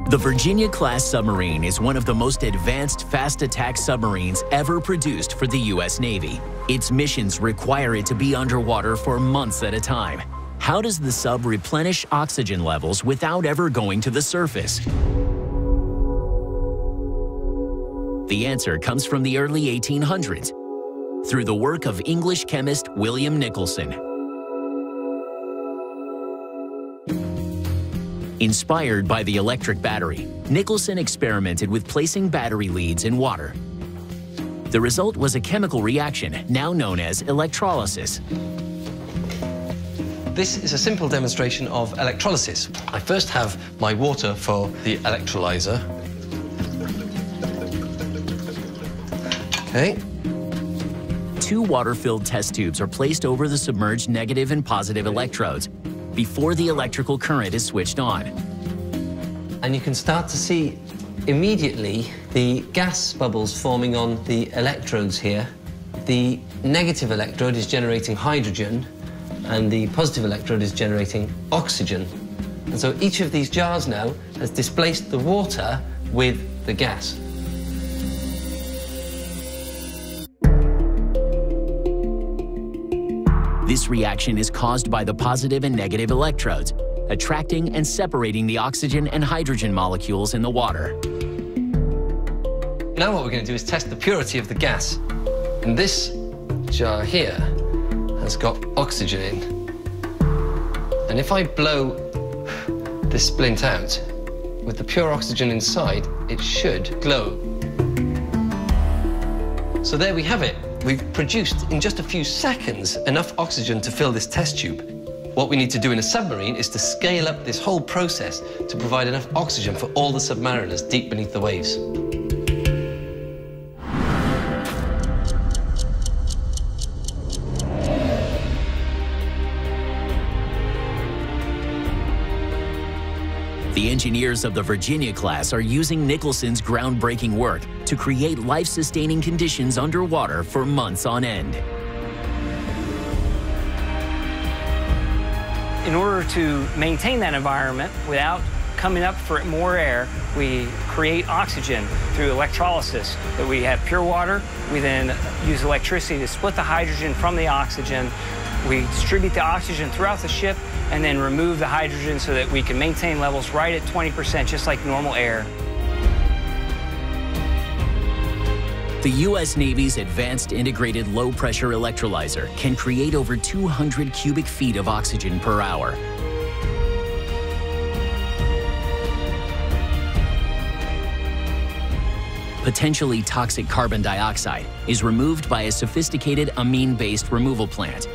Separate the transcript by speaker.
Speaker 1: The Virginia-class submarine is one of the most advanced fast attack submarines ever produced for the U.S. Navy. Its missions require it to be underwater for months at a time. How does the sub replenish oxygen levels without ever going to the surface? The answer comes from the early 1800s, through the work of English chemist William Nicholson. Inspired by the electric battery, Nicholson experimented with placing battery leads in water. The result was a chemical reaction now known as electrolysis.
Speaker 2: This is a simple demonstration of electrolysis. I first have my water for the electrolyzer. Okay.
Speaker 1: 2 water-filled test tubes are placed over the submerged negative and positive electrodes before the electrical current is switched on.
Speaker 2: And you can start to see immediately the gas bubbles forming on the electrodes here. The negative electrode is generating hydrogen, and the positive electrode is generating oxygen. And so each of these jars now has displaced the water with the gas.
Speaker 1: This reaction is caused by the positive and negative electrodes, attracting and separating the oxygen and hydrogen molecules in the water.
Speaker 2: Now what we're going to do is test the purity of the gas. And this jar here has got oxygen in. And if I blow this splint out, with the pure oxygen inside, it should glow. So there we have it. We've produced, in just a few seconds, enough oxygen to fill this test tube. What we need to do in a submarine is to scale up this whole process to provide enough oxygen for all the submariners deep beneath the waves.
Speaker 1: The engineers of the Virginia-class are using Nicholson's groundbreaking work to create life-sustaining conditions underwater for months on end.
Speaker 3: In order to maintain that environment without coming up for more air, we create oxygen through electrolysis. That we have pure water, we then use electricity to split the hydrogen from the oxygen. We distribute the oxygen throughout the ship and then remove the hydrogen so that we can maintain levels right at 20%, just like normal air.
Speaker 1: The U.S. Navy's advanced integrated low-pressure electrolyzer can create over 200 cubic feet of oxygen per hour. Potentially toxic carbon dioxide is removed by a sophisticated amine-based removal plant.